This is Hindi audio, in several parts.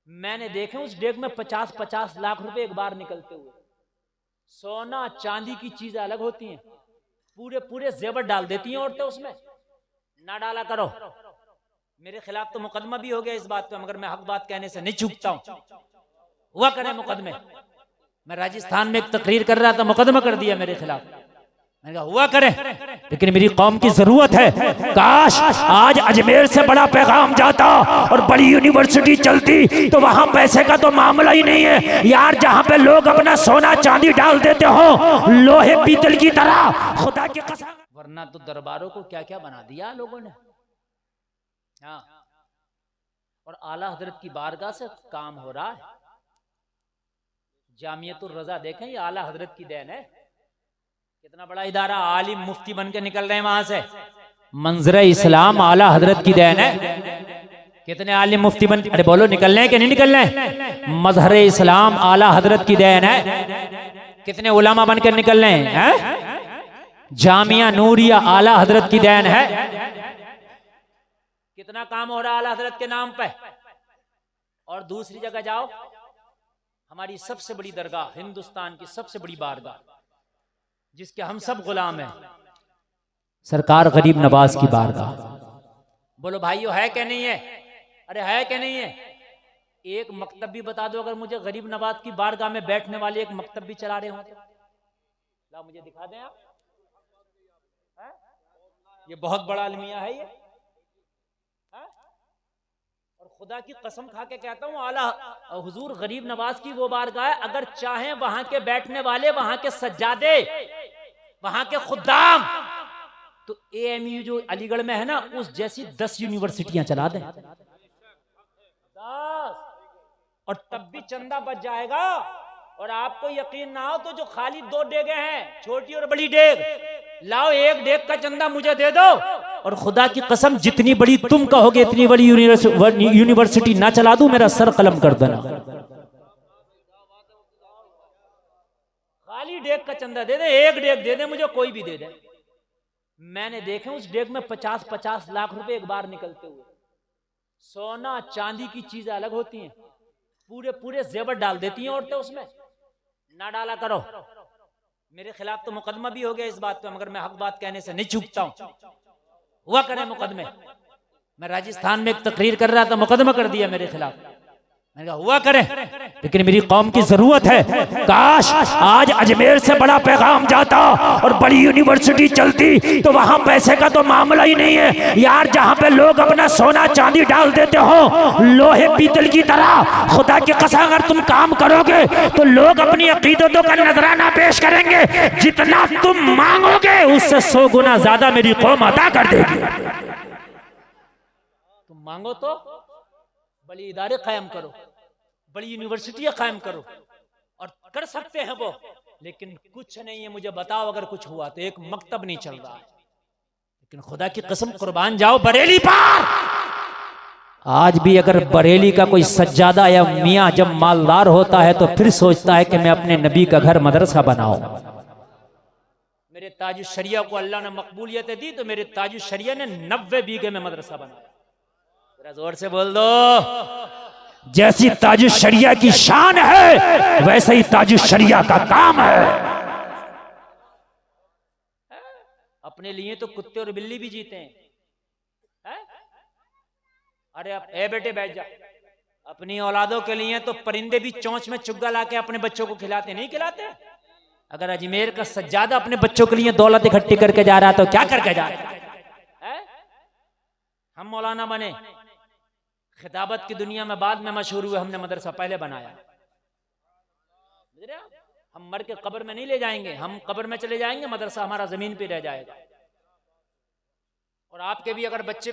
मैंने देखे उस डेग में 50-50 लाख रुपए एक बार निकलते हुए। सोना चांदी की चीजें अलग होती हैं, पूरे पूरे जेवर डाल देती हैं औरतें उसमें। ना डाला करो, मेरे खिलाफ तो मुकदमा भी हो गया इस बात पे, मगर मैं हक बात कहने से नहीं चूकता हूं। हुआ करे मुकदमे। मैं राजस्थान में एक तकरीर कर रहा था, मुकदमा कर दिया मेरे खिलाफ। मैंने कहा हुआ करे, लेकिन मेरी कौम की जरूरत है। काश आज अजमेर से बड़ा पैगाम जाता और बड़ी यूनिवर्सिटी चलती, तो वहां पैसे का तो मामला ही नहीं है यार। जहां पे लोग अपना सोना चांदी डाल देते हो लोहे पीतल की तरह, खुदा की कसम। वरना तो दरबारों को क्या क्या बना दिया लोगों ने। हाँ, और आला हजरत की बारगाह से काम हो रहा है। जामियतुर रजा देखें, ये आला हजरत की देन है। कितना बड़ा इदारा, आलिम मुफ्ती बन के निकल रहे हैं वहां से। मंजर इस्लाम आला हजरत की देन है। कितने आलिम मुफ्ती बन के, अरे बोलो निकल रहे हैं कि नहीं निकल रहे हैं? मजहर इस्लाम आला हजरत की देन है। कितने उलामा बन के निकल रहे हैं? जामिया नूरिया आला हजरत की देन है। कितना काम हो रहा है आला हजरत के नाम पे। और दूसरी जगह जाओ, हमारी सबसे बड़ी दरगाह, हिंदुस्तान की सबसे बड़ी बारगाह, जिसके हम सब गुलाम हैं, सरकार गरीब नवाज की बारगाह। बोलो भाइयों है क्या नहीं है? अरे है क्या नहीं है? एक मकतब भी बता दो, अगर मुझे गरीब नवाज की बारगाह में बैठने वाले एक मकतब भी चला रहे हो तो ला मुझे दिखा दें आप। ये बहुत बड़ा अलमिया है ये। और खुदा की कसम खा के कहता हूँ, आला हुजूर गरीब नवाज की वो बारगाह है, अगर चाहें वहां के बैठने वाले, वहां के सज्जादे, वहां के खुद्दाम, तो AMU जो अलीगढ़ में है ना, उस जैसी 10 यूनिवर्सिटियां चला दें। 10। और तब भी चंदा बच जाएगा। और आपको यकीन ना हो तो जो खाली 2 डेगे हैं, छोटी और बड़ी डेग, लाओ एक डेग का चंदा मुझे दे दो, और खुदा की कसम जितनी बड़ी तुम कहोगे इतनी बड़ी यूनिवर्सिटी ना चला दूं, मेरा सर कलम कर देना। खाली डेग का चंदा दे दे, एक डेग दे दे मुझे, कोई भी दे दे। मैंने देखे उस डेग में 50-50 लाख रुपए एक बार निकलते हुए। सोना चांदी की चीजें अलग होती हैं, पूरे पूरे जेवर डाल देती हैं औरतें उसमें। ना डाला करो, मेरे खिलाफ तो मुकदमा भी हो गया इस बात पे, मगर मैं हक बात कहने से नहीं चूकता हूं। हुआ करे मुकदमे। मैं राजस्थान में एक तकरीर कर रहा था, मुकदमा कर दिया मेरे खिलाफ। मैंने कहा हुआ करे, लेकिन मेरी कौम की जरूरत है। काश आज अजमेर से बड़ा पैगाम जाता और बड़ी यूनिवर्सिटी चलती, तो वहां पैसे का तो मामला ही नहीं है यार। जहां पे लोग अपना सोना चांदी डाल देते हो लोहे पीतल की तरह, खुदा की कसम अगर तुम काम करोगे तो लोग अपनी अकीदतों का नजराना पेश करेंगे। जितना तुम मांगोगे उससे 100 गुना ज्यादा मेरी कौम अदा कर देगी। तुम मांगो तो बड़ी इदारे कायम करो, बड़ी यूनिवर्सिटियां कायम करो, और कर सकते हैं वो, लेकिन कुछ नहीं है। मुझे बताओ अगर कुछ हुआ तो, एक मकतब नहीं चल रहा है। लेकिन खुदा की कसम कुर्बान जाओ बरेली पर, आज भी अगर बरेली का कोई सज्जादा या मियां जब मालदार होता है तो फिर सोचता है कि मैं अपने नबी का घर मदरसा बनाऊं। मेरे ताजुश शरिया को अल्लाह ने मकबूलियत दी, तो मेरे ताजुश शरिया ने 90 बीघे में मदरसा बनाया। जोर से बोल दो, जैसी ताजुश शरिया की शान है वैसे ही ताजुश शरिया का काम है। अपने लिए तो कुत्ते और बिल्ली भी जीते हैं। अरे अब ए बेटे बैठ जा। अपनी औलादों के लिए तो परिंदे भी चोंच में चुग्गा लाके अपने बच्चों को खिलाते, नहीं खिलाते? अगर अजमेर का सज्जादा अपने बच्चों के लिए दौलत इकट्ठी करके जा रहा है तो क्या करके जा रहा है? हम मौलाना बने, खिताबत की दुनिया में बाद में मशहूर हुए, हमने मदरसा पहले बनाया। हम मर के कब्र में नहीं ले जाएंगे, हम कब्र में चले जाएंगे, मदरसा हमारा जमीन पे रह जाएगा। और आपके भी अगर बच्चे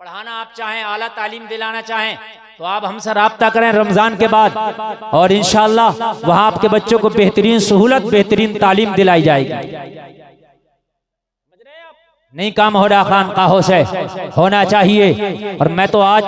पढ़ाना आप चाहें, आला तालीम दिलाना चाहें, तो आप हमसे राब्ता करें रमजान के बाद, और इंशाअल्लाह वहां आपके बच्चों को बेहतरीन सहूलत, बेहतरीन तालीम दिलाई जाएगी। नहीं काम हो रहा खानकाहों से, होना चाहिए। और मैं तो आज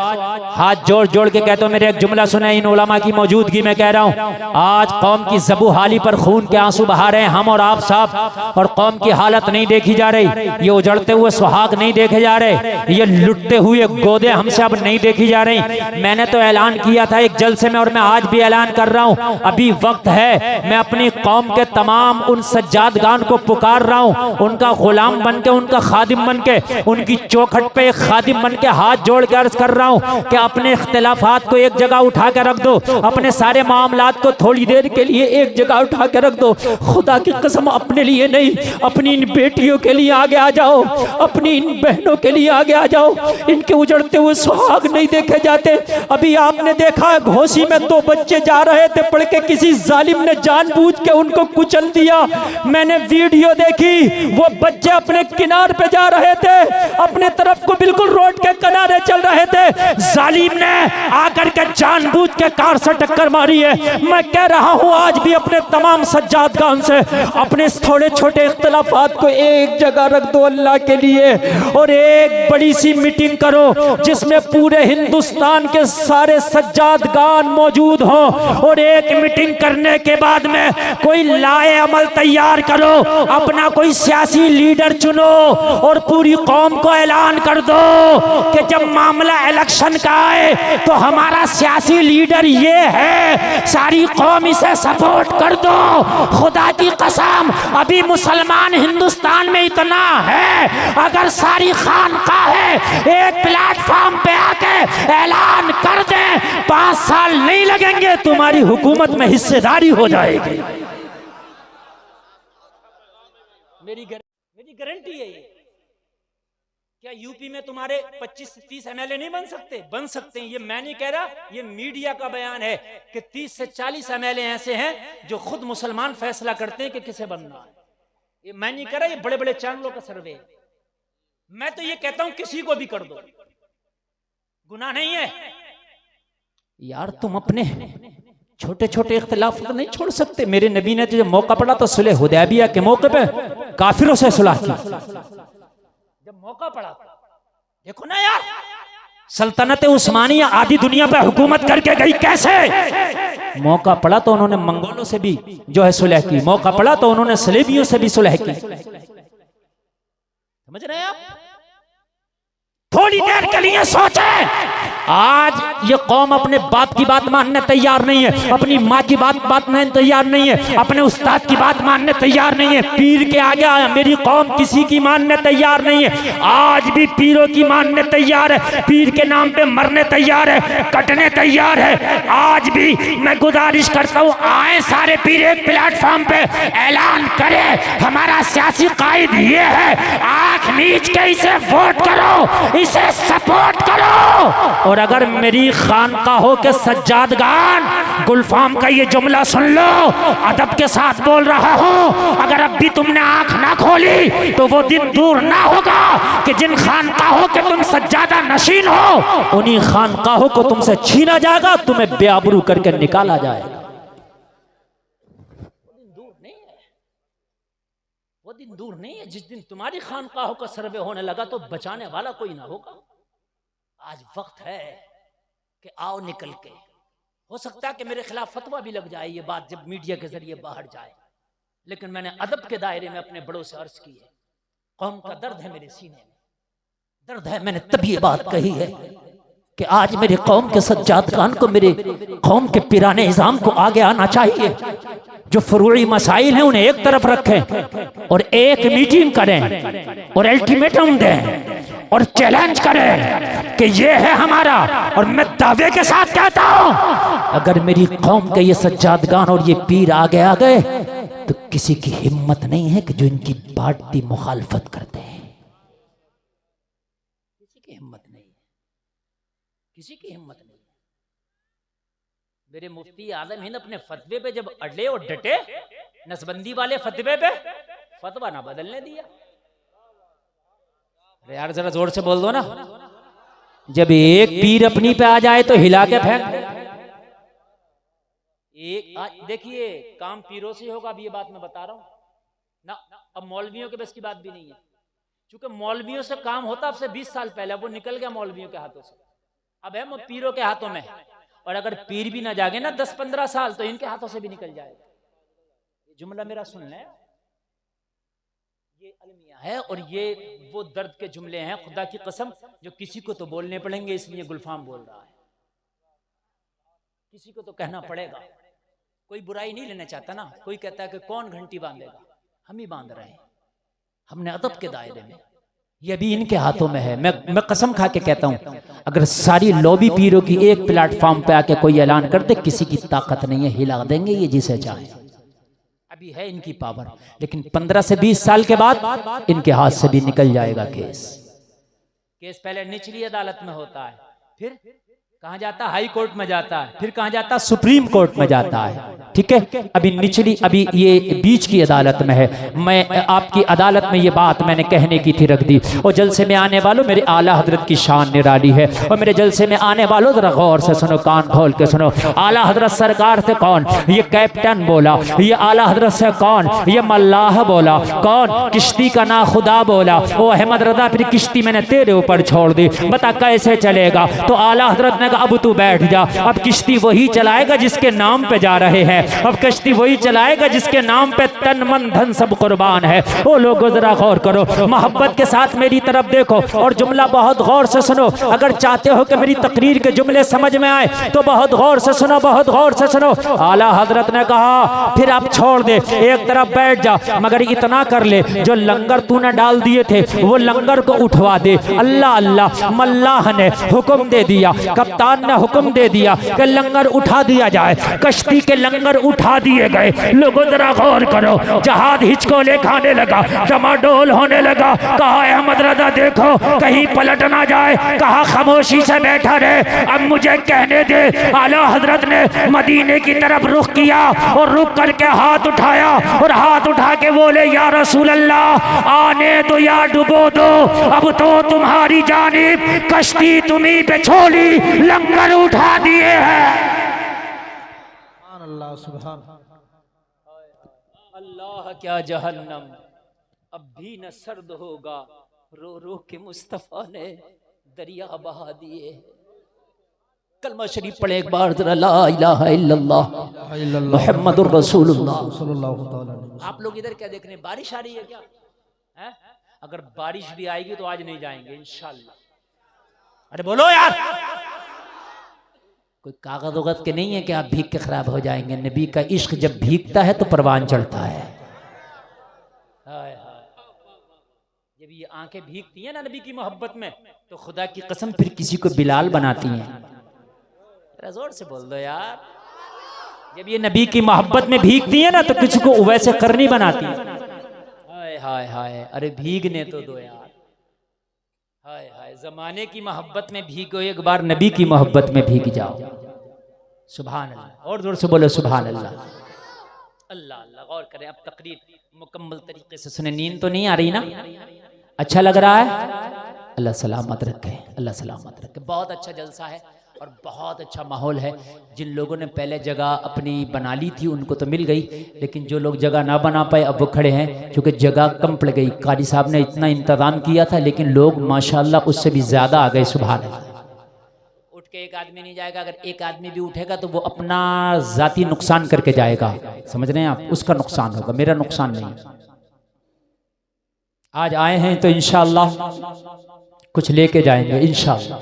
हाथ जोड़ जोड़ के कहता हूँ, मेरे एक जुमला सुने इन उलमा की मौजूदगी में कह रहा हूँ, आज कौम की ज़बू हाली पर खून के आंसू बहा रहे हैं हम और आप साहब, और कौम की हालत नहीं देखी जा रही। ये उजड़ते हुए सुहाग नहीं देखे जा रहे, ये लुटते हुए गोदे हमसे अब नहीं देखी जा रही। मैंने तो ऐलान किया था एक जलसे में, और मैं आज भी ऐलान कर रहा हूँ, अभी वक्त है। मैं अपनी कौम के तमाम उन सज्जादगान को पुकार रहा हूँ, उनका गुलाम बन के, उनका खादिम बन के, उनकी चौखट पे एक खादिम बन के हाथ जोड़ के अर्ज कर रहा हूं कि अपने इख्तिलाफात को एक जगह उठा के रख दो, अपने सारे मामलात को थोड़ी देर के लिए एक जगह उठा के रख दो। खुदा की कसम अपने लिए नहीं, अपनी इन बेटियों के लिए आगे आ जाओ, अपनी इन बहनों के लिए आगे आ जाओ। इनके उजड़ते हुए सुहाग नहीं देखे जाते। अभी आपने देखा है घोसी में 2 बच्चे जा रहे थे पढ़ के, किसी जालिम ने जानबूझ के उनको कुचल दिया। मैंने वीडियो देखी, वो बच्चे अपने किनार पे जा रहे थे, अपने तरफ को बिल्कुल रोड के किनारे चल रहे थे, जालिम ने आकर के जानबूझ के कार से टक्कर मारी है। मैं कह रहा हूं आज भी अपने तमाम सज्जादगान से, अपने थोड़े छोटे इख्तिलाफात को एक जगह रख दो अल्लाह के लिए, और एक बड़ी सी मीटिंग करो जिसमें पूरे हिंदुस्तान के सारे सज्जादगान मौजूद हों, और एक मीटिंग करने के बाद में कोई लाए अमल तैयार करो, अपना कोई सियासी लीडर चुनो, और पूरी कौम को ऐलान कर दो कि जब मामला इलेक्शन का आए तो हमारा सियासी लीडर ये है, सारी कौम इसे सपोर्ट कर दो। खुदा की कसम अभी मुसलमान हिंदुस्तान में इतना है, अगर सारी खानकाहें एक प्लेटफॉर्म पे आके ऐलान कर दें, 5 साल नहीं लगेंगे, तुम्हारी हुकूमत में हिस्सेदारी हो जाएगी। मेरी गारंटी है ये। क्या यूपी में तुम्हारे 25 से 30 एमएलए नहीं बन सकते? बन सकते हैं। ये मैं नहीं कह रहा, ये मीडिया का बयान है कि 30 से 40 एमएलए ऐसे हैं जो खुद मुसलमान फैसला करते हैं कि किसे बनना है। ये मैं नहीं कह रहा, ये बड़े बड़े चैनलों का सर्वे। मैं तो ये कहता हूं किसी को भी कर दो, गुनाह नहीं है। यार तुम अपने छोटे छोटे इख्तिलाफ नहीं छोड़ सकते। मेरे नबी ने तो जब मौका पड़ा तो सुलह हुदैबिया के मौके पे काफिरों से सुलह की, जब मौका पड़ा। देखो ना यार, सल्तनत उस्मानिया आधी दुनिया पे हुकूमत करके गई कैसे? मौका पड़ा तो उन्होंने मंगोलों से भी जो है सुलह की, मौका पड़ा तो उन्होंने सलेबियों से भी सुलह की। समझ रहे हैं आप? थोड़ी देर के लिए सोचे, आज ये कौम अपने बाप की बात मानने तैयार नहीं है, अपनी माँ की बात मानने तैयार नहीं है, अपने उस्ताद की बात मानने तैयार नहीं है। पीर के आगे मेरी कौम किसी की मानने तैयार नहीं है। आज भी पीरों की मानने तैयार है, पीर के नाम पे मरने तैयार है, कटने तैयार है। आज भी मैं गुजारिश करता हूँ, आए सारे पीर एक प्लेटफॉर्म पे ऐलान करे, हमारा सियासी कायद ये है, आंख नीच के इसे वोट करो, इसे सपोर्ट करो। और अगर मेरी खानकाहों के सज्जादगान गुलफाम का ये जुमला सुन लो, अदब के साथ बोल रहा हूं, अगर अब भी तुमने आंख ना खोली तो वो दिन दूर ना होगा कि जिन खानकाहों के तुम सज्जादा नशीन हो, उन्हीं खानकाहों को तुमसे छीना जाएगा, तुम्हें बेआबरू करके निकाला जाएगा। वो दिन दूर नहीं है जिस दिन तुम्हारी खानकाहों का सर्वे होने लगा तो बचाने वाला कोई ना होगा। आज वक्त है कि आओ निकल के। हो सकता है कि मेरे खिलाफ फतवा भी लग जाए ये बात जब मीडिया के जरिए बाहर जाए, लेकिन मैंने अदब के दायरे में अपने बड़ों से अर्ज की है, कौम का दर्द है मेरे सीने में, दर्द है। मैंने तभी ये बात कही है कि आज मेरे कौम के सज्जादगान को, मेरे कौम के पिराने निज़ाम को आगे आना चाहिए। जो फरूई मसाइल हैं उन्हें एक तरफ रखें और एक मीटिंग करें और अल्टीमेटम दें और चैलेंज करें कि ये है हमारा। और मैं दावे के साथ कहता हूं, अगर मेरी कौम के ये सज्जादगान और ये पीर आगे आ गए तो किसी की हिम्मत नहीं है कि जो इनकी बाढ़ती मुखालफत करते हैं। किसी की हिम्मत नहीं है, किसी की हिम्मत नहीं। मेरे मुफ्ती आजम हिंद अपने फतवे पे जब अड़े और डटे, नसबंदी वाले फतवे पे फतवा ना बदलने दिया। अरे यार जरा जोर से बोल दो ना, जब एक पीर अपनी पे आ जाए तो हिला के फेंक दे। एक देखिए काम पीरों से होगा, अब ये बात मैं बता रहा हूं ना, अब मौलवियों के बस की बात भी नहीं है। चूंकि मौलवियों से काम होता अब से 20 साल पहले, वो निकल गया मौलवियों के हाथों से, अब है वो पीरों के हाथों में। और अगर पीर भी ना जागे ना 10-15 साल तो इनके हाथों से भी निकल जाएगा। ये जुमला मेरा सुन लें, ये अलमिया है और ये वो दर्द के जुमले हैं खुदा की कसम जो किसी को तो बोलने पड़ेंगे, इसलिए गुलफाम बोल रहा है, किसी को तो कहना पड़ेगा। कोई बुराई नहीं लेना चाहता ना, कोई कहता है कि कौन घंटी बांधेगा, हम ही बांध रहे हैं, हमने अदब के दायरे में, ये भी इनके हाथों में है। मैं कसम खा के कहता हूं, अगर सारी लॉबी पीरों की एक प्लेटफॉर्म पे आके कोई ऐलान कर दे, किसी की ताकत नहीं है, हिला देंगे ये जिसे चाहे। अभी है इनकी पावर, लेकिन 15 से 20 साल के बाद इनके हाथ से भी निकल जाएगा केस पहले निचली अदालत में होता है, फिर कहां जाता है, हाई कोर्ट में जाता है, फिर कहां जाता है, सुप्रीम कोर्ट में जाता है। ठीक है, अभी निचली, अभी ये बीच की अदालत में है। मैं आपकी अदालत में ये बात मैंने कहने की थी रख दी। और जलसे में आने वालों, मेरे आला हजरत की शान निराली है। और मेरे जलसे में आने वालों जरा गौर से सुनो, कान खोल के सुनो। आला हजरत सरकार से कौन, ये कैप्टन बोला, ये आला हजरत से कौन, ये मल्लाह बोला, कौन, किश्ती का ना खुदा बोला, ओ अहमद रजा फिर किश्ती मैंने तेरे ऊपर छोड़ दी, बता कैसे चलेगा। तो आला हजरत ने अब तू बैठ जा, अब किश्ती वही चलाएगा जिसके नाम पे जा रहे हैं, अब किश्ती वही चलाएगा जिसके नाम पे तन मन धन सब कुर्बान है। ओ लोगों जरा गौर करो, मोहब्बत के साथ मेरी तरफ देखो और जुमला बहुत गौर से सुनो। अगर चाहते हो कि मेरी तकरीर के जुमले समझ में आए तो बहुत गौर से सुनो, बहुत गौर से सुनो। आला हजरत ने कहा फिर आप छोड़ दे, एक तरफ बैठ जा, मगर इतना कर ले जो लंगर तूने डाल दिए थे वो लंगर को उठवा दे। अल्लाह अल्लाह, मल्लाह ने हुक्म दे दिया, कप्तान ने हुक्म दे दिया कि लंगर उठा दिया जाए। कश्ती के लंगर उठा दिए गए। लोगों जरा गौर करो, जहाज हिचकोले खाने लगा, डमाडोल होने लगा। कहा अहमद रजा देखो कहीं पलट ना जाए, कहा खामोशी से बैठा रहे, अब मुझे कहने दे। आला हजरत ने मदीने की तरफ रुख किया और रुक करके हाथ उठाया और हाथ उठा के बोले या रसूल अल्लाह आने दो या डुबो दो, अब तो तुम्हारी जानिब कश्ती तुम्ही पे छोड़ी, लंगर उठा दिए हैं। अल्लाह सुभान अल्लाह, क्या जहन्नम अब भी न सर्द होगा, रो रो के मुस्तफा ने दरिया बहा दिए। कलमा शरीफ पढ़े एक बार जरा, ला इलाहा इल्लल्लाह मुहम्मदुर रसूलुल्लाह सल्लल्लाहु अलैहि वसल्लम। आप लोग इधर क्या देख रहे हैं, बारिश आ रही है क्या है? अगर बारिश भी आएगी तो आज नहीं जाएंगे इंशाल्लाह। अरे बोलो यार, कोई कागज उगज के नहीं है कि आप भीग के खराब हो जाएंगे। नबी का इश्क जब भीगता है तो परवान चढ़ता है। जब ये आंखें भीगती हैं ना नबी की मोहब्बत में, तो खुदा की कसम फिर किसी को बिलाल बनाती हैं। जोर से बोल दो यार, जब ये नबी की मोहब्बत में भीगती है ना तो किसी को वैसे करनी बनाती है। हाय हाय हाय, अरे भीगने तो दो यार। हाय हाय, जमाने की मोहब्बत में भीगो, एक बार नबी की मोहब्बत में भीग जाओ। सुभान अल्लाह, और जोर से बोलो सुभान अल्लाह। अल्लाह अल्लाह, गौर करें, अब तकरीर मुकम्मल तरीके से सुने। नींद तो नहीं आ रही ना? अच्छा लग रहा है? अल्लाह सलामत रखे, अल्लाह सलामत रखे। बहुत अच्छा जलसा है और बहुत अच्छा माहौल है। जिन लोगों ने पहले जगह अपनी बना ली थी उनको तो मिल गई, लेकिन जो लोग जगह ना बना पाए अब वो खड़े हैं, क्योंकि जगह कम पड़ गई। कारी साहब ने इतना इंतजाम किया था लेकिन लोग माशाल्लाह उससे भी ज़्यादा आ गए। सुभान अल्लाह। उठ के एक आदमी नहीं जाएगा, अगर एक आदमी भी उठेगा तो वो अपना ज़ाती नुकसान करके जाएगा। समझ रहे हैं आप? उसका नुकसान होगा, मेरा नुकसान नहीं। आज आए हैं तो इंशाअल्लाह कुछ लेके जाएंगे इंशाअल्लाह।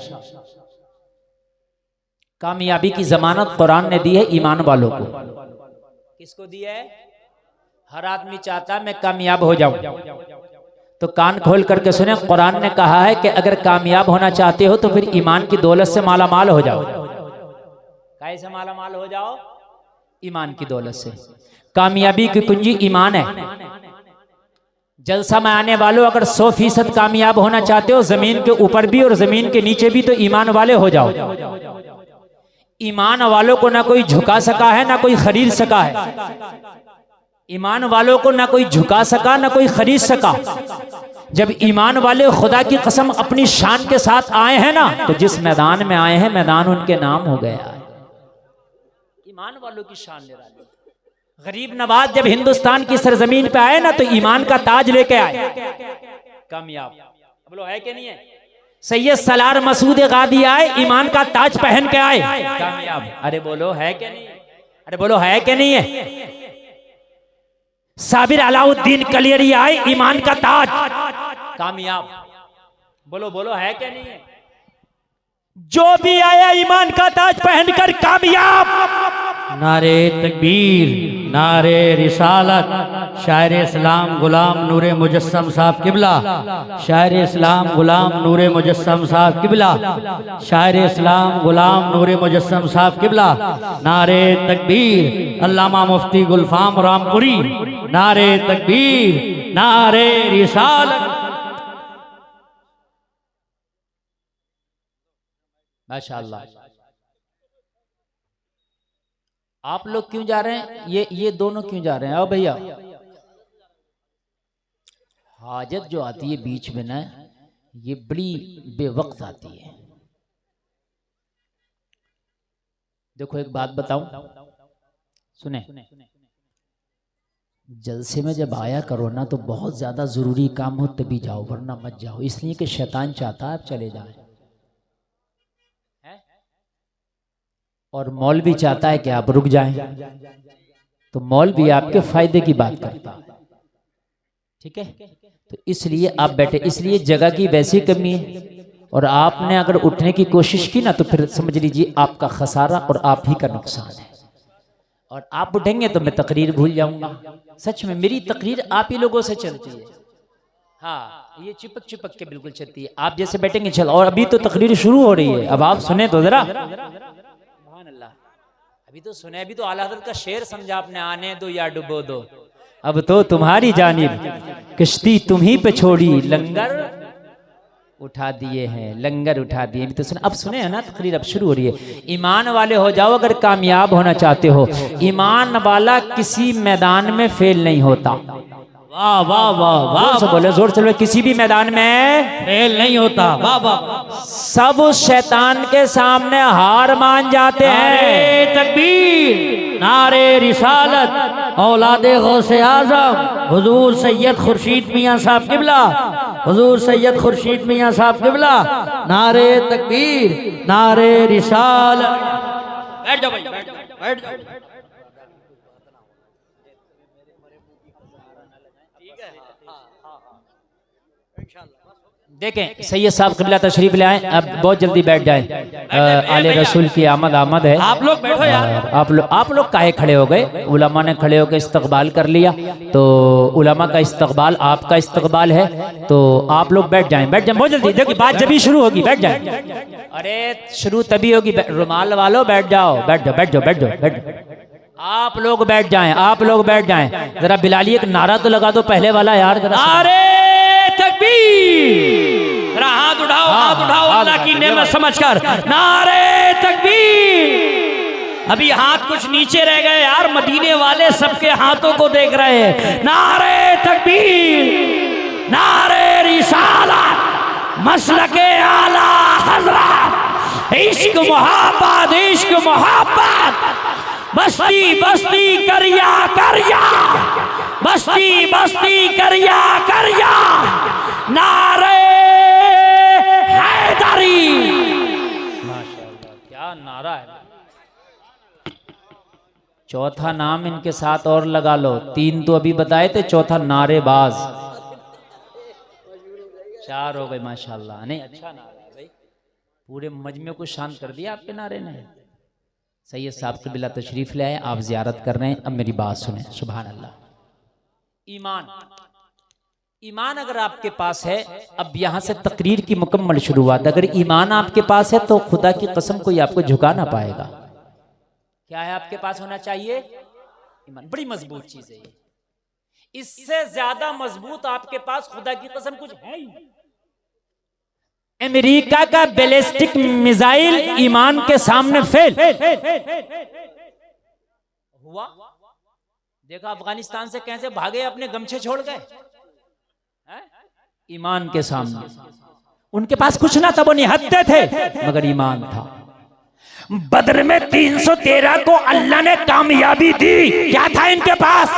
कामयाबी की जमानत कुरान ने दी है ईमान वालों को। किसको दी है? हर आदमी चाहता है मैं कामयाब हो जाऊं, तो कान खोल करके सुने, कुरान ने कहा है कि अगर कामयाब होना चाहते हो तो फिर ईमान की दौलत से माला माल हो जाओ। कैसे माला माल हो जाओ? ईमान की दौलत से। कामयाबी की कुंजी ईमान है। जलसा में आने वालों, अगर 100% कामयाब होना चाहते हो, जमीन के ऊपर भी और जमीन के नीचे भी, तो ईमान वाले हो जाओ। ईमान वालों को ना कोई झुका सका है ना कोई खरीद सका है। ईमान वालों को ना कोई झुका सका ना कोई खरीद सका। जब ईमान वाले खुदा की कसम अपनी शान के साथ आए हैं ना, तो जिस मैदान में आए हैं मैदान उनके नाम हो गया है। ईमान वालों की शान निराली। गरीब नवाज जब हिंदुस्तान की सरजमीन पे आए ना तो ईमान का ताज लेके आए। कामयाब। बोलो है कि नहीं है? सैयद सलार मसूद गादी आए, ईमान का ताज पहन के आए, कामयाब। अरे बोलो है कि नहीं? अरे बोलो है कि नहीं है? साबिर अलाउद्दीन कलियरी आए, ईमान का ताज, कामयाब। बोलो बोलो है कि नहीं है? जो भी आया ईमान का ताज पहनकर कामयाब। नारे तकबीर, नारे रिसालत, शायर इस्लाम गुलाम नूरे मुजस्सम साहब किबला, शायर इस्लाम गुलाम नूरे मुजस्सम साहब किबला, शायर इस्लाम गुलाम नूरे मुजस्सम साहब किबला। नारे तकबीर, अल्लामा मुफ्ती गुलफाम रामपुरी, नारे तकबीर, नारे रिसालत। माशाअल्लाह। आप लोग क्यों जा रहे हैं? ये दोनों क्यों जा रहे हैं? आओ भैया। हाजत जो आती है बीच में ना, ये बड़ी बेवक्त आती है। देखो एक बात बताऊं, सुने, जलसे में जब आया करो ना तो बहुत ज्यादा जरूरी काम हो तभी जाओ, वरना मत जाओ। इसलिए कि शैतान चाहता है आप चले जाएं, और मौलवी चाहता है कि आप रुक जाएं। तो मौलवी आपके फायदे की बात करता है, ठीक है? तो इसलिए आप बैठे, इसलिए जगह की वैसी कमी है। और आपने अगर उठने की कोशिश की ना तो फिर समझ लीजिए आपका खसारा और आप ही का नुकसान है। और आप उठेंगे तो मैं तकरीर भूल जाऊंगा। सच में मेरी तकरीर आप ही लोगों से चलती है। हाँ, ये चिपक चिपक के बिल्कुल चलती है। आप जैसे बैठेंगे चल, और अभी तो तकरीर शुरू हो रही है, अब आप सुने तो जरा। अभी तो सुने, अभी तो आला हज़रत का शेर समझा आपने, आने दो या डुबो दो, अब तो तुम्हारी जानिब कश्ती तुम्ही पे छोड़ी, लंगर उठा दिए हैं, लंगर उठा दिए। अभी तो सुने, अब सुने है ना तकरीर, अब शुरू हो रही है। ईमान वाले हो जाओ अगर कामयाब होना चाहते हो। ईमान वाला किसी मैदान में फेल नहीं होता। वाह वाह वाह वाह, से बोले जोर से, किसी भी मैदान में फेल नहीं होता। वाह वाह, सब उस शैतान के सामने हार मान जाते हैं। नारे तकबीर, नारे रिसालत, औलादे गौसे आजम हुजूर सैयद खुर्शीद मियाँ साहब किबला, हुजूर सैयद खुर्शीद मियाँ साहब किबला। नारे तकबीर, नारे रिसालत। बैठ जाओ भाई, बैठ जाओ, बैठ जाओ। देखें सैयद साहब क़िबला तशरीफ ले आए, अब बहुत जल्दी बैठ जाएं। आले रसूल की आमद आमद है। आप लोग बैठो यार। आप लोग काहे खड़े हो गए? उलमा ने खड़े होकर इस्तकबाल कर लिया, तो उलमा का इस्तकबाल आपका इस्तकबाल है, तो आप लोग बैठ जाएं, बैठ जाएं बहुत जल्दी। देखिए बात जब ही शुरू होगी बैठ जाएं। अरे शुरू तभी होगी, रुमाल वालों बैठ जाओ, बैठ जाओ, बैठ जाओ, बैठ जाओ, बैठ जाओ। आप लोग बैठ जाएं, आप लोग बैठ जाएं। जरा बिलाली एक नारा तो लगा दो पहले वाला यार जरा। नारे तकबीर, हाथ उठाओ, हाथ उठाओ अल्लाह की नेमत समझकर। नारे तकबीर। अभी हाथ कुछ नीचे रह गए यार, मदीने वाले सबके हाथों को देख रहे हैं। नारे तकबीर, नारे रिसालत, मसलके आला हज़रत, इश्क मोहब्बत, इश्क मोहब्बत, बस्ती बस्ती करिया करिया, बस्ती बस्ती करिया करिया, नारे हैदरी। माशाअल्लाह क्या नारा है। चौथा नाम इनके साथ और लगा लो, 3 तो अभी बताए थे, चौथा नारेबाज, 4 हो गए माशाअल्लाह। नहीं अच्छा नारा है भाई, पूरे मजमे को शांत कर दिया आपके नारे ने। सैयद साहब क़िबला तशरीफ ले आए, आप ज़ियारत कर रहे हैं। अब मेरी बात सुने, सुभान अल्लाह। ईमान, ईमान अगर आपके पास है, अब यहाँ से तकरीर की मुकम्मल शुरुआत, अगर ईमान आपके पास है तो खुदा की कसम कोई आपको झुका ना पाएगा। क्या है आपके पास होना चाहिए? ईमान। बड़ी मजबूत चीज है ये, इससे ज्यादा मजबूत आपके पास खुदा की कसम कुछ है ही नहीं। अमेरिका का बैलिस्टिक मिसाइल ईमान के सामने फेल हुआ। देखा अफगानिस्तान से कैसे भागे, अपने गमछे छोड़ गए ईमान के सामने। उनके पास कुछ ना था, वो निहत्ते थे, मगर ईमान था। बदर में 313 को अल्लाह ने कामयाबी दी, क्या था इनके पास?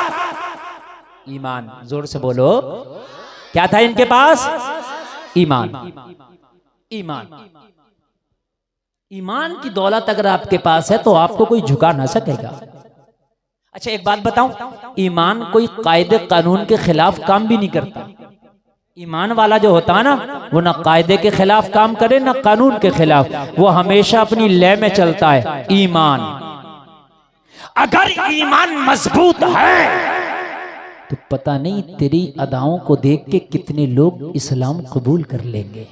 ईमान। जोर से बोलो, क्या था इनके पास? ईमान। ईमान, ईमान की दौलत अगर आपके पास है तो आपको कोई झुका ना सकेगा। अच्छा एक बात बताऊं, ईमान कोई कायदे कानून के खिलाफ काम भी नहीं करता। ईमान वाला जो होता है ना, वो ना कायदे के खिलाफ काम करे ना कानून के खिलाफ, वो हमेशा अपनी लय में चलता है। ईमान, अगर ईमान मजबूत है तो पता नहीं तेरी अदाओं को देख के कितने लोग इस्लाम कबूल कर लेंगे।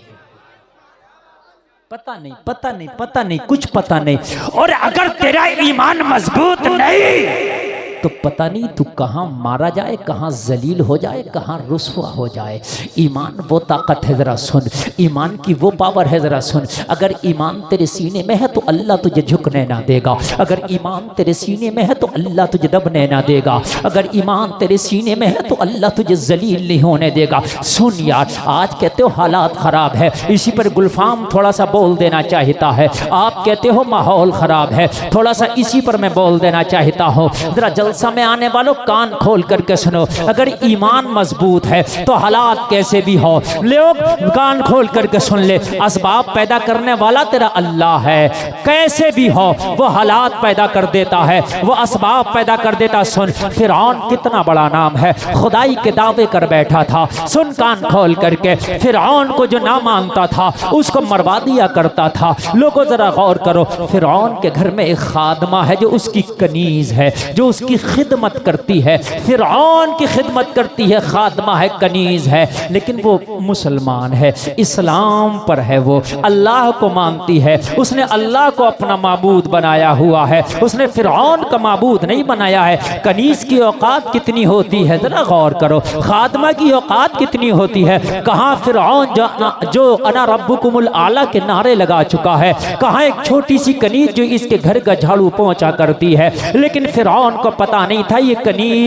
पता नहीं, पता नहीं, पता नहीं, कुछ पता नहीं। और अगर तेरा ईमान मजबूत नहीं तो पता नहीं तू कहां मारा जाए, कहां जलील हो जाए, कहां रुस्वा हो जाए। ईमान वो ताकत है, जरा सुन। ईमान की वो पावर है, जरा सुन। अगर ईमान तेरे सीने में है तो अल्लाह तुझे झुकने ना देगा। अगर ईमान तेरे सीने में है तो अल्लाह तुझे दबने ना देगा। अगर ईमान तेरे सीने में है तो अल्लाह तुझे जलील नहीं होने देगा। सुन यार, आज कहते हो हालात खराब है, इसी पर गुलफाम थोड़ा सा बोल देना चाहता है। आप कहते हो माहौल खराब है, थोड़ा सा इसी पर मैं बोल देना चाहता हूँ। जरा जलसा में आने वालों कान खोल करके सुनो। अगर ईमान मजबूत है तो हालात कैसे भी हो, लोग कान खोल करके सुन ले, असबाब पैदा करने वाला तेरा अल्लाह है। कैसे भी हो वो हालात पैदा कर देता है, वो असबाब पैदा कर देता। सुन, फिरौन कितना बड़ा नाम है, खुदाई के दावे कर बैठा था। सुन कान खोल करके, फिरौन को जो ना मानता था उसको मरवा दिया करता था। लोगों जरा गौर करो, फिरौन के घर में एक खादमा है जो उसकी कनीज है, जो उसकी खिदमत करती है। फिरौन की खिदमत करती है, खादमा है, कनीज है, लेकिन वो मुसलमान है, इस्लाम पर है, वो अल्लाह को मानती है। उसने अल्लाह को अपना माबूद बनाया हुआ है, उसने फिरौन का माबूद नहीं बनाया है। कनीज की औकात कितनी होती है, जरा गौर करो। खादमा की औकात कितनी होती है। कहाँ फिरौन जो अना रब्बुकुमुल आला के नारे लगा चुका है, कहाँ एक छोटी सी कनीज जो इसके घर का झाड़ू पहुंचा करती है। लेकिन फिरौन को पता नहीं था ये कनीज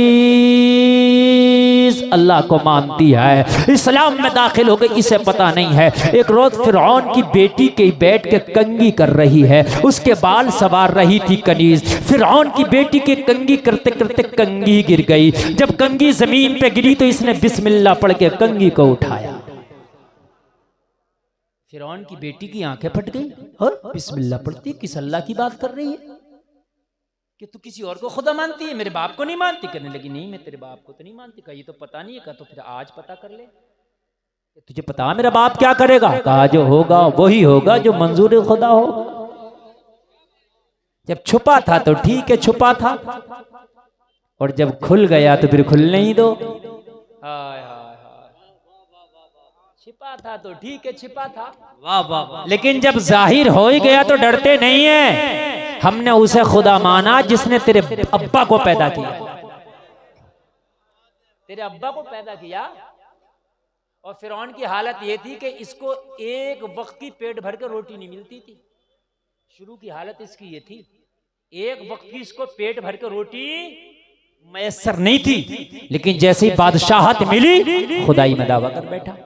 अल्लाह को मानती है, इस्लाम में दाखिल हो गई, इसे पता नहीं है। एक रोज फिरौन की बेटी के बैठ के कंगी कर रही है, उसके बाल सवार रही थी कनीज। फिरौन की बेटी के कंगी करते करते कंगी गिर गई। जब कंगी जमीन पे गिरी तो इसने बिस्मिल्लाह पढ़ के कंगी को उठाया। फिरौन की बेटी की आंखें फट गई और बिस्मिल्लाह पढ़ती, किस अल्लाह की बात कर रही है कि तू किसी और को खुदा मानती है, मेरे बाप को नहीं मानती। करने लगी, नहीं मैं तेरे बाप को तो नहीं मानती। कहा ये तो पता नहीं है। कहा तो फिर आज पता कर ले, तुझे पता मेरा बाप क्या करेगा। कहा जो होगा वही होगा जो मंजूर खुदा हो। जब छुपा था तो ठीक है, छुपा था, और जब खुल गया तो फिर खुलने ही दो। हाय हाय हाय, छिपा था तो ठीक है, छिपा था, वाह वाह, लेकिन जब जाहिर हो ही गया तो डरते नहीं है। हमने उसे खुदा माना जिसने तेरे अब्बा को पैदा किया, तेरे अब्बा को पैदा किया। और फिरौन की हालत ये थी कि इसको एक वक्त की पेट भर के रोटी नहीं मिलती थी। शुरू की हालत इसकी ये थी, एक वक्त की इसको पेट भर के रोटी मैसर नहीं थी। लेकिन जैसे ही बादशाहत मिली, खुदाई में दावा कर बैठा।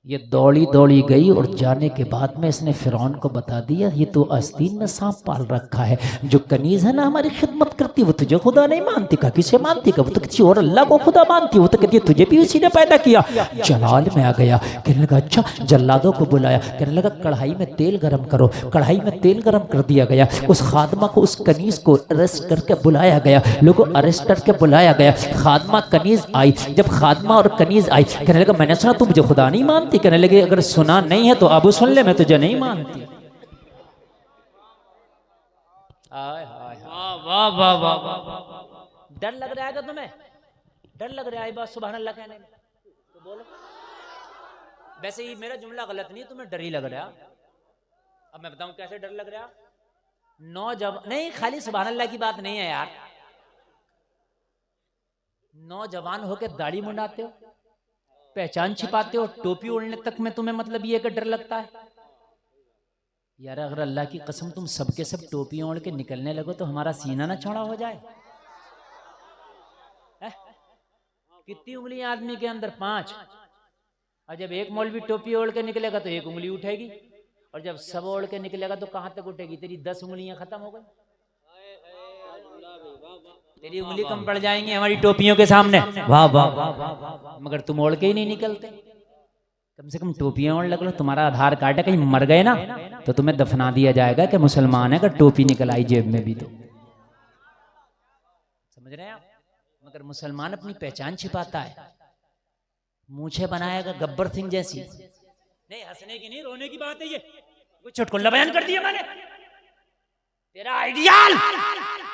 ये दौड़ी दौड़ी गई और जाने के बाद में इसने फिरौन को बता दिया, ये तो आस्तीन में सांप पाल रखा है। जो कनीज है ना हमारी खिदमत करती, वो तुझे खुदा नहीं मानती। का किसे मानती? का वो तो किसी और अल्लाह को खुदा मानती। वो तो कहती है तुझे भी उसी ने पैदा किया। जलाल में आ गया, कहने लगा अच्छा। जल्लादों को बुलाया, कहने लगा कढ़ाई में तेल गरम करो। कढ़ाई में तेल गरम कर दिया गया। उस खादमा को, उस कनीज को अरेस्ट करके बुलाया गया। लोगों अरेस्ट करके बुलाया गया। खादमा कनीज आई। जब खादमा और कनीज आई, कहने लगा मैंने सुना तू मुझे खुदा नहीं मानती। कहने लगे अगर सुना नहीं है तो अब सुन ले, मैं तुझे नहीं मानती। वाह वाह वाह वाह। डर लग रहा है क्या तुम्हें? डर लग रहा है बस सुभान अल्लाह कहने में तो बोलो। वैसे ही मेरा जुमला गलत नहीं है, तुम्हें डर ही लग रहा। अब मैं बताऊं कैसे डर लग रहा। नौजवान नहीं, खाली सुभान अल्लाह की बात नहीं है यार। नौजवान होके दाढ़ी मुंडाते हो, पहचान छिपाते हो, टोपी ओढ़ने तक में तुम्हें मतलब ये कि डर लगता है यार। अगर अल्लाह की कसम तुम सबके सब टोपी ओढ़ के निकलने लगो तो हमारा सीना ना चौड़ा हो जाए। कितनी उंगलियां आदमी के अंदर? 5। और जब एक मौलवी टोपी ओढ़ के निकलेगा तो एक उंगली उठेगी, और जब सब ओढ़ के निकलेगा तो कहां तक उठेगी? तेरी 10 उंगलियां खत्म हो गई। तेरी उंगली कम पड़ जाएंगी हमारी टोपियों के सामने। वाह वाह वाह वाह, मगर तुम ओढ़ के ही नहीं निकलते। कम से कम टोपियां ओढ़ लग लो। तुम्हारा आधार कार्ड है, कहीं मर गए ना तो तुम्हें दफना दिया जाएगा कि मुसलमान है, अगर टोपी निकल आई जेब में भी तो। समझ रहे हैं आप? मगर मुसलमान अपनी पहचान छिपाता है, मूछे बनाएगा गब्बर सिंह जैसी। नहीं, हंसने की नहीं, रोने की बात है ये। कुछ चुटकुला बयान कर दिया मैंने। तेरा आइडियल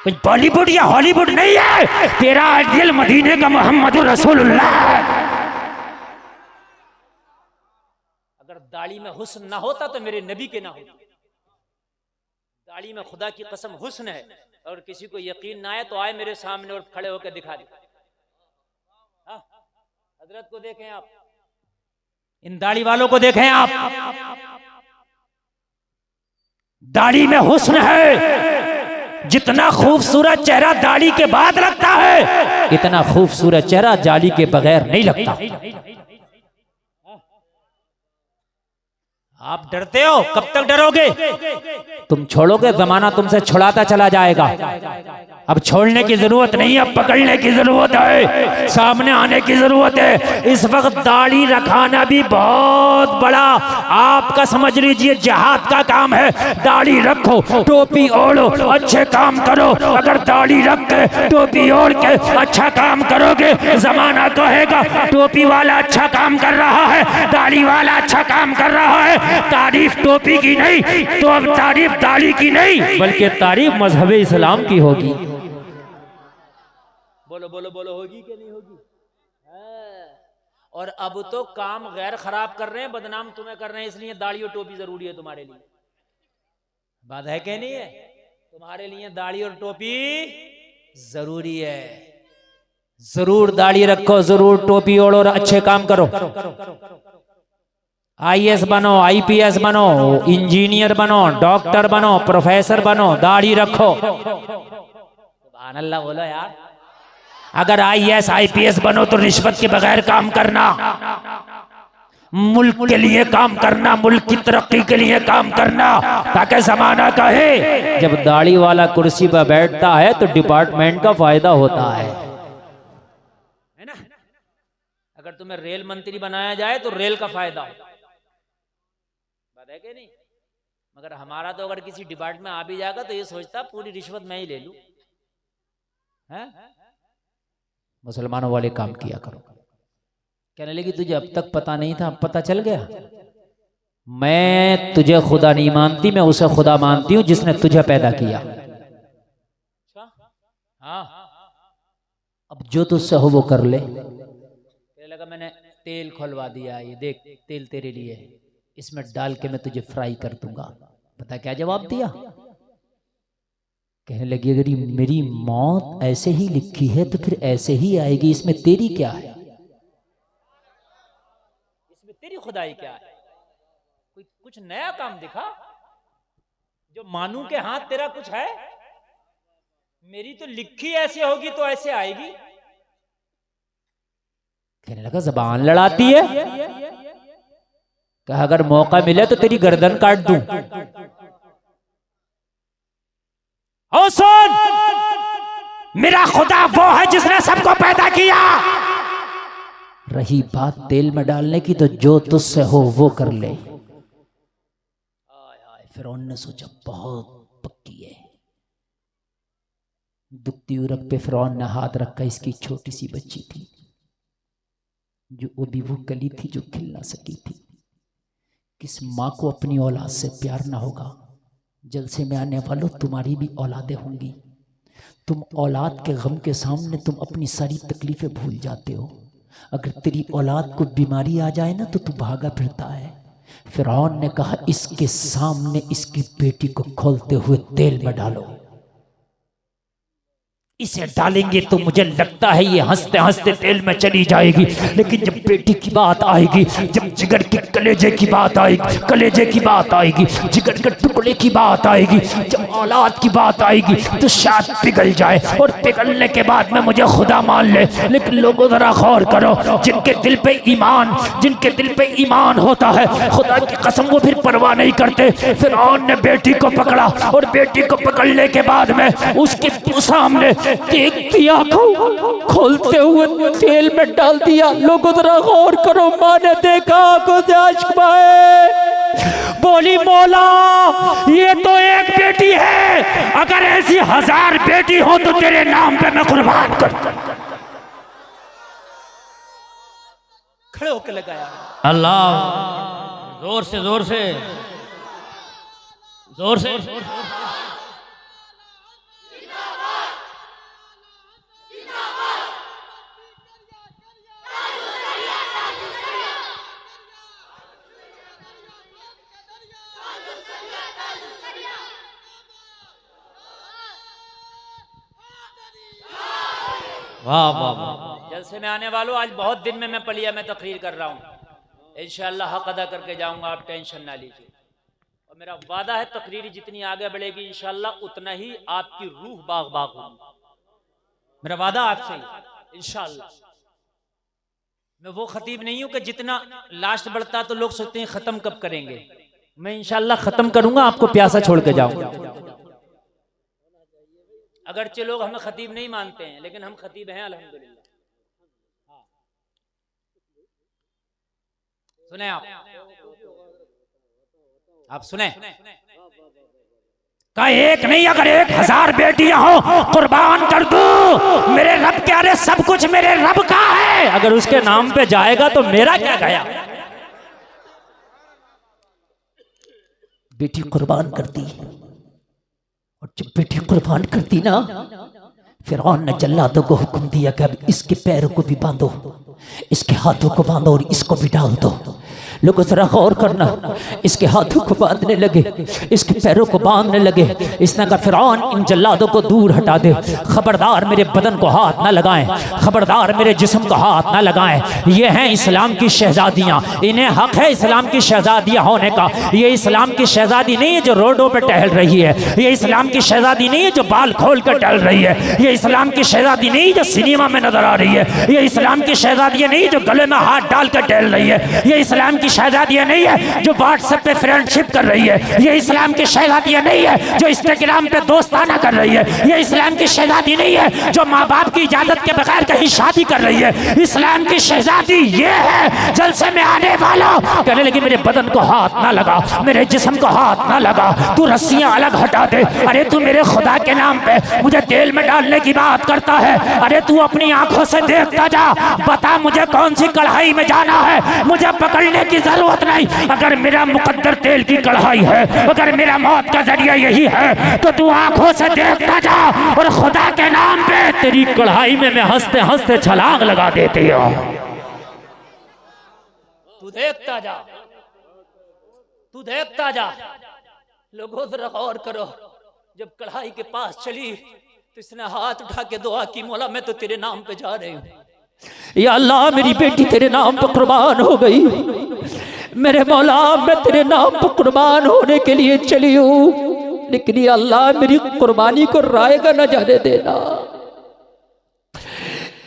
कुछ बॉलीवुड या हॉलीवुड नहीं है, तेरा आइडियल मदीने का मोहम्मद रसूलुल्लाह है। अगर दाढ़ी में हुस्न ना होता तो मेरे नबी के ना होता। दाढ़ी में खुदा की कसम हुस्न है, और किसी को यकीन ना आए तो आए मेरे सामने और खड़े होकर दिखा दे। हजरत को देखें आप, इन दाढ़ी वालों को देखें आप, दाढ़ी में हुस्न है। जितना खूबसूरत चेहरा दाढ़ी के बाद लगता है, इतना खूबसूरत चेहरा दाढ़ी के बगैर नहीं लगता। आप डरते हो, कब तक डरोगे? तुम छोड़ोगे, जमाना तुमसे छुड़ाता चला जाएगा। अब छोड़ने की जरूरत नहीं, अब पकड़ने की जरूरत है, सामने आने की जरूरत है। इस वक्त दाढ़ी रखाना भी बहुत बड़ा आपका समझ लीजिए जिहाद का काम है। दाढ़ी रखो, टोपी ओढ़ो, अच्छे काम करो। अगर दाढ़ी रख के टोपी ओढ़ के अच्छा काम करोगे, जमाना कहेगा टोपी वाला अच्छा काम कर रहा है, दाढ़ी वाला अच्छा काम कर रहा है। तारीफ टोपी की नहीं तो अब तारीफ दाढ़ी की नहीं, बल्कि तारीफ मजहब इस्लाम की होगी। बोलो बोलो बोलो, होगी कि नहीं होगी? और अब तो काम गैर खराब कर रहे हैं, बदनाम तुम्हें कर रहे हैं, इसलिए दाढ़ी और टोपी जरूरी है तुम्हारे लिए। बात है कि नहीं है? तुम्हारे लिए दाढ़ी और टोपी जरूरी है। जरूर दाढ़ी रखो, जरूर टोपी ओढ़ो और अच्छे काम करो। IAS बनो, IPS बनो, इंजीनियर बनो, डॉक्टर बनो, प्रोफेसर बनो, दाढ़ी रखो। सुभान अल्लाह बोलो यार। अगर IAS IPS बनो तो रिश्वत के बगैर काम करना, मुल्क के लिए काम करना, मुल्क की तरक्की के लिए काम करना, ताकि जमाना कहे जब दाढ़ी वाला कुर्सी पर बैठता है तो डिपार्टमेंट का फायदा होता है ना। अगर तुम्हें रेल मंत्री बनाया जाए तो रेल का फायदा हो, बात है कि नहीं? मगर हमारा तो अगर किसी डिपार्टमेंट में आ भी जाएगा तो ये सोचता पूरी रिश्वत मैं ही ले लूं। मुसलमानों वाले काम किया करो। कहने लगी तुझे अब तक पता नहीं था, अब पता चल गया। मैं तुझे खुदा नहीं मानती, मैं उसे खुदा मानती हूं जिसने तुझे पैदा किया। हाँ, अब जो तुझसे हो वो कर ले। कहने लगा मैंने तेल खोलवा दिया, ये देख तेल तेरे लिए है, इसमें डाल के मैं तुझे फ्राई कर दूंगा। पता क्या जवाब दिया? कहने लगी अगर ये मेरी मौत ऐसे ही लिखी है तो फिर ऐसे ही आएगी, इसमें तेरी क्या है? इसमें तेरी खुदाई क्या है? कोई कुछ नया काम दिखा जो मानू के हाथ तेरा कुछ है। मेरी तो लिखी ऐसे होगी तो ऐसे आएगी। कहने लगा जबान लड़ाती है, कहा अगर मौका मिले तो तेरी गर्दन काट दूं। ओ सुन, मेरा खुदा वो है जिसने सबको पैदा किया। रही बात तेल में डालने की तो जो तुझसे हो वो कर ले। फिरौन ने सोचा बहुत पक्की है। दुखती उरक पे फिरौन ने हाथ रखा। इसकी छोटी सी बच्ची थी जो अभी वो कली थी जो खिल ना सकी थी। किस माँ को अपनी औलाद से प्यार ना होगा? जलसे में आने वालों, तुम्हारी भी औलादें होंगी। तुम औलाद के गम के सामने तुम अपनी सारी तकलीफें भूल जाते हो। अगर तेरी औलाद को बीमारी आ जाए ना तो तू भागा फिरता है। फिरौन ने कहा इसके सामने इसकी बेटी को खोलते हुए तेल में डालो। इसे डालेंगे तो मुझे लगता है ये हंसते हंसते तेल में चली जाएगी, लेकिन जब बेटी की बात आएगी, जब जिगर के कलेजे की बात आएगी, कलेजे की बात आएगी, जिगर के टुकड़े की बात आएगी, जब औलाद की बात आएगी तो शायद पिघल जाए, और पिघलने के बाद में मुझे खुदा मान ले। लेकिन लोगों जरा गौर करो, जिनके दिल पे ईमान, जिनके दिल पे ईमान होता है, खुदा की कसम वो फिर परवाह नहीं करते। फिरौन ने बेटी को पकड़ा, और बेटी को पकड़ने के बाद में उसके सामने देखती आंखों खोलते हुए तेल में डाल दिया। लोगों जरा गौर करो, माँ ने देखा आंखों से अश्क बहे, बोली मौला ये तो एक बेटी है, अगर ऐसी 1000 बेटी हो तो तेरे नाम पे मैं कुर्बान कर। खड़े होकर लगाया अल्लाह, जोर से जोर से जोर से। वाह वाह वाह। जलसे में आने वालों, आज बहुत दिन में मैं पलिया में तकरीर कर रहा हूँ। इंशाअल्लाह हक अदा करके जाऊंगा, आप टेंशन ना लीजिए। और मेरा वादा है तकरीर जितनी आगे बढ़ेगी इंशाअल्लाह उतना ही आपकी रूह बाग बाग होगी। मेरा वादा आपसे ही इंशाअल्लाह। मैं वो खतीब नहीं हूं कि जितना लास्ट बढ़ता तो लोग सोचते हैं खत्म कब करेंगे। मैं इंशाअल्लाह खत्म करूंगा, आपको प्यासा छोड़ के जाऊंगा। अगरचे लोग हमें खतीब नहीं मानते हैं, लेकिन हम खतीब हैं अल्हम्दुलिल्लाह। सुने आप सुने का एक नहीं, अगर 1000 बेटियां हो कुर्बान कर दूं। मेरे रब के अरे सब कुछ मेरे रब का है, अगर उसके नाम पे जाएगा तो मेरा क्या गया। बेटी कुर्बान कर दी, और जब बेटी कुर्बान करती ना, फिरौन ने जल्लादों को हुक्म दिया कि अब इसके पैरों को भी बांधो, इसके हाथों को बांधो और इसको भी डाल दो। लोगों जरा गौर करना, इसके हाथों को बांधने लगे, इसके पैरों को बांधने लगे। इसने कहा फिरौन इन जल्लादों को दूर हटा दे, खबरदार मेरे बदन को हाथ ना लगाएं, खबरदार मेरे जिस्म को हाथ ना लगाएं। ये हैं इस्लाम की शहजादियां, इन्हें हक है इस्लाम की शहजादियां होने का। ये इस्लाम की शहजादी नहीं है जो रोडों पर टहल रही है, ये इस्लाम की शहजादी नहीं है जो बाल खोल कर टहल रही है, ये इस्लाम की शहजादी नहीं जो सिनेमा में नजर आ रही है, ये इस्लाम की शहजादी नहीं जो गले में हाथ डाल कर टहल रही है, ये इस्लाम की शहजादियां नहीं है जो व्हाट्सएप पे फ्रेंडशिप कर रही है, ये इस्लाम की शहजादियां नहीं है जो इंस्टाग्राम पे दोस्ताना कर रही है, ये इस्लाम की शहजादी नहीं है जो माँ बाप की इजाजत के बगैर कहीं शादी कर रही है। इस्लाम की शहजादी ये है जलसे में आने वाला कहने लगी मेरे बदन को हाथ ना लगा, मेरे जिस्म को हाथ ना लगा, तू रस्सियां अलग हटा दे। अरे तू मेरे खुदा के नाम पे मुझे तेल में डालने की बात करता है, अरे तू अपनी आंखों से देखता जा, बता मुझे कौन सी कढ़ाई में जाना है, मुझे पकड़ने की जरूरत नहीं। अगर मेरा मुकद्दर तेल की कढ़ाई है, अगर मेरा मौत का जरिया यही है, तो तू आंखों से देखता जा, और खुदा के नाम पे तेरी कढ़ाई में मैं हंसते हंसते छलांग लगा देती हूँ। तू देखता जा, तू देखता जा। लोगों जरा गौर करो, जब कढ़ाई के पास चली तो इसने हाथ उठा के दुआ की, मौला मैं तो तेरे नाम पे जा रही हूँ, या अल्लाह मेरी बेटी तेरे नाम पर कुर्बान हो गई, मेरे मौला मैं तेरे नाम पर कुर्बान होने के लिए चली हूँ, लेकिन या अल्लाह मेरी कुर्बानी को रायगा न जाने देना।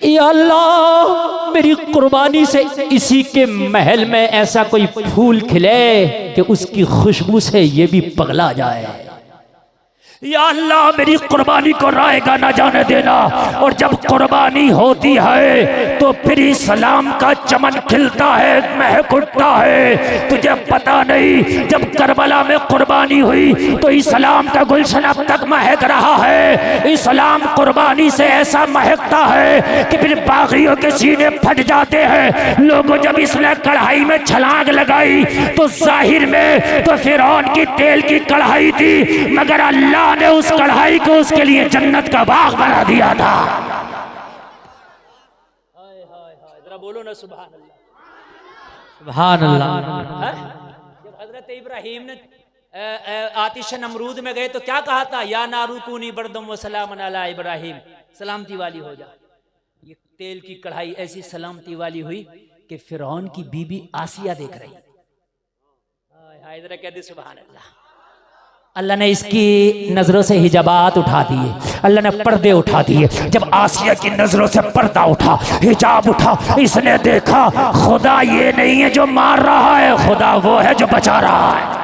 या अल्लाह मेरी कुर्बानी से इसी के महल में ऐसा कोई फूल खिले कि उसकी खुशबू से ये भी पगला जाए। या अल्लाह मेरी कुर्बानी को रायगा न जाने देना। और जब कुर्बानी होती है तो फिर इस्लाम का चमन खिलता है, महक उठता है। तुझे पता नहीं जब करबला में कुर्बानी हुई तो इस्लाम का गुलशन अब तक महक रहा है। इस्लाम कुर्बानी से ऐसा महकता है कि फिर बागियों के सीने फट जाते हैं। लोगों जब इसने कढ़ाई में छलांग लगाई तो जाहिर में तो फिरौन की तेल की कढ़ाई थी, मगर अल्लाह ने उस कढ़ाई को उसके लिए जन्नत का बाग बना दिया था। जरा बोलो ना सुभान अल्लाह, सुभान अल्लाह। जब हजरत इब्राहिम ने आतिश नमरूद में गए तो क्या कहा था, या नारुकूनी बरदम व सलामन अला इब्राहिम, सलामती वाली हो जा। ये तेल की कढ़ाई ऐसी सलामती वाली हुई कि फिरौन की बीबी आसिया देख रही। हाय जरा कह दे सुभान अल्लाह। अल्लाह ने इसकी नजरों से हिजाबात उठा दिए, अल्लाह ने पर्दे उठा दिए। जब आसिया की नजरों से पर्दा उठा, हिजाब उठा, इसने देखा खुदा ये नहीं है जो मार रहा है, खुदा वो है जो बचा रहा है।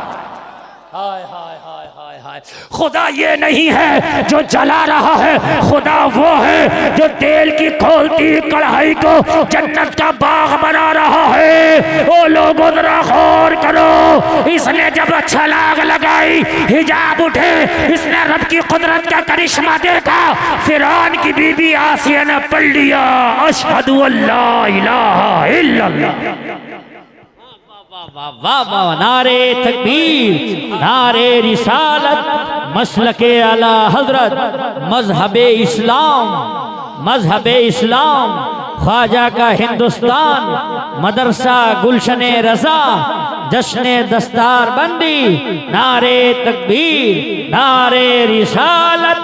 हाय हाय हाय हाय हाय, खुदा ये नहीं है जो जला रहा है, खुदा वो है जो तेल की खोलती कढ़ाई को जन्नत का बाग बना रहा है। ओ लोगों जरा गौर करो, इसने जब छलांग लगाई, हिजाब उठे, इसने रब की कुदरत का करिश्मा देखा। फिरौन की बीबी आसिया ने पढ़ लिया अशहदु अल्ला इलाहा इल्लल्लाह। वाह वाह वाह, नारे तकबीर, नारे रिसालत, मसलके आला हजरत, मजहबे इस्लाम, मजहबे इस्लाम, ख्वाजा का हिंदुस्तान, मदरसा गुलशने रजा, जश्ने दस्तार बंदी, नारे तकबीर, नारे रिसालत।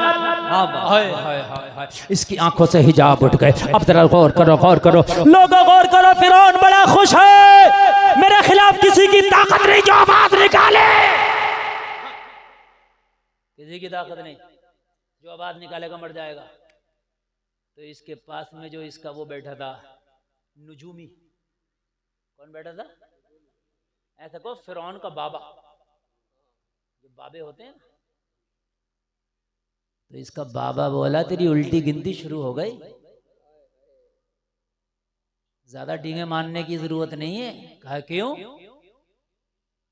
इसकी आंखों से हिजाब उठ गए। अब जरा गौर करो, गौर करो लोगों, गौर करो। फिरौन बड़ा खुश है, मेरे खिलाफ किसी की ताकत नहीं जो आवाज निकाले। किसी की ताकत नहीं, जो आवाज निकालेगा मर जाएगा। तो इसके पास में जो इसका वो बैठा था नुजूमी, कौन बैठा था? ऐसा को फिरौन का बाबा, जो बाबे होते हैं। तो इसका बाबा बोला तेरी उल्टी गिनती शुरू हो गई, ज्यादा डींगे मारने की जरूरत नहीं है। कहा क्यों?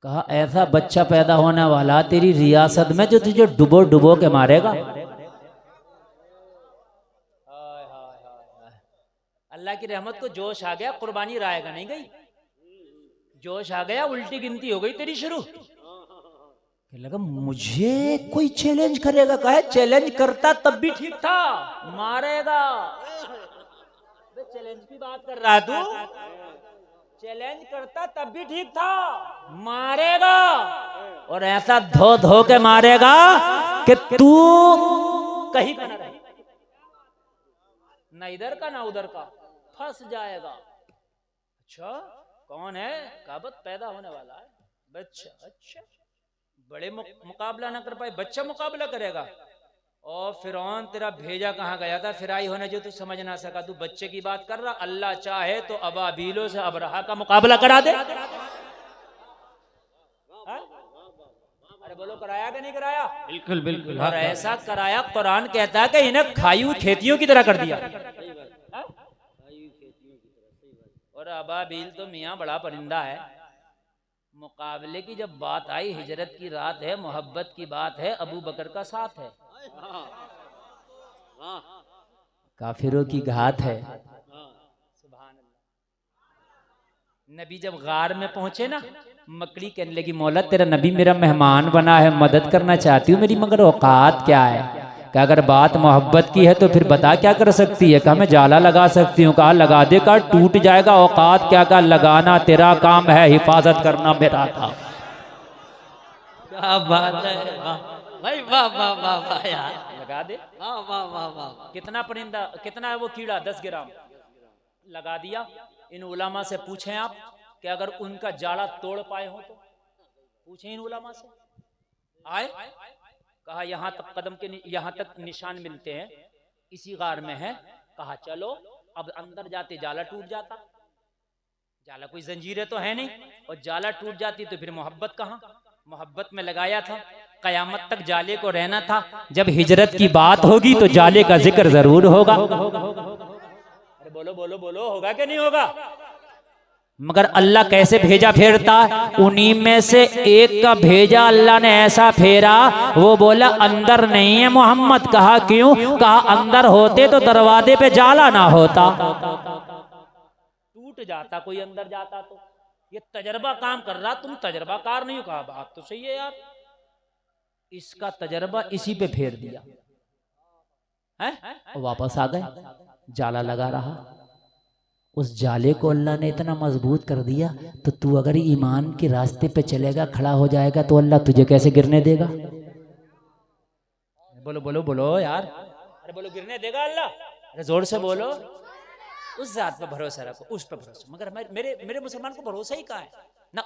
कहा ऐसा बच्चा पैदा होने वाला तेरी रियासत में जो तुझे डुबो डुबो के मारेगा। अल्लाह की रहमत को जोश आ गया, कुर्बानी रायगा नहीं गई, जोश आ गया, उल्टी गिनती हो गई तेरी शुरू। लगा मुझे कोई चैलेंज करेगा, कहे चैलेंज करता तब भी ठीक था, मारेगा। चैलेंज की बात कर रहा है तू, चैलेंज करता तब भी ठीक था, मारेगा। और ऐसा धो धो के मारेगा कि तू कहीं का ना रहे, ना इधर का ना उधर का, फंस जाएगा। अच्छा कौन है? काबत पैदा होने वाला है बच्चा। अच्छा बड़े मुकाबला ना कर पाए, बच्चा मुकाबला करेगा। और फिरौन तेरा भेजा कहाँ गया था फिराई होने जो तू समझ ना सका, तू बच्चे की बात कर रहा। अल्लाह चाहे तो अबाबीलों से अबरहा का मुकाबला करा दे। अरे बोलो कराया कि नहीं कराया? बिल्कुल बिल्कुल। और ऐसा कराया, कुरान कहता है कि इन्हें खाई हुई खेतियों की तरह कर दिया। और अबाबील तो मियाँ बड़ा परिंदा है। मुकाबले की जब बात आई, हिजरत की रात है, मोहब्बत की बात है, अबू बकर का साथ है, काफिरों की घात है। नबी जब गार में पहुंचे ना, मकड़ी कहने लगी मौला तेरा नबी मेरा मेहमान बना है, मदद करना चाहती हूँ मेरी, मगर औकात क्या है? कि अगर बात मोहब्बत की है तो फिर बता क्या कर सकती है? कहा मैं जाला लगा सकती हूँ। कहा लगा दे। कहा टूट जाएगा। औकात क्या? कहा लगाना तेरा काम है, हिफाजत करना मेरा काम। क्या बात है भाई, वाह वाह वाह वाह यार, लगा दे। वाह वाह वाह वाह। कितना परिंदा, कितना है वो कीड़ा? 10 ग्राम लगा दिया। इन उलमा से पूछें आप कि अगर उनका जाड़ा तोड़ पाए हो तो पूछें इन उलमा से। आए कहा यहाँ तक कदम के, यहाँ तक निशान मिलते हैं, इसी गार में है। कहा चलो। अब अंदर जाते जाला टूट जाता, जाला कोई जंजीरें तो है नहीं, और जाला टूट जाती तो फिर मोहब्बत कहाँ? मोहब्बत में लगाया था, कयामत तक जाले को रहना था। जब हिजरत की बात होगी तो जाले का जिक्र जरूर होगा। अरे बोलो बोलो बोलो, होगा कि नहीं होगा? मगर अल्लाह कैसे भेजा फेरता? उन्हीं में से एक का भेजा अल्लाह ने ऐसा फेरा, वो बोला अंदर नहीं है मोहम्मद। कहा क्यों? कहा अंदर होते तो दरवाजे पे जाला ना होता, टूट जाता, कोई अंदर जाता तो। ये तजर्बा काम कर रहा, तुम तजर्बाकार नहीं हो। कहा बात तो सही है यार। इसका तजर्बा इसी पे फेर दिया है, वापस आ गए, जाला लगा रहा। उस जाले को अल्लाह ने इतना मजबूत कर दिया, तो तू अगर ईमान के रास्ते पे चलेगा, खड़ा हो जाएगा, तो अल्लाह तुझे कैसे गिरने देगा? बोलो बोलो बोलो यार, अरे बोलो गिरने देगा अल्लाह? अरे जोर से बोलो। उस जात पर भरोसा रखो, उस पर भरोसा। मगर मेरे मेरे मुसलमान को भरोसा ही कहाँ है ना।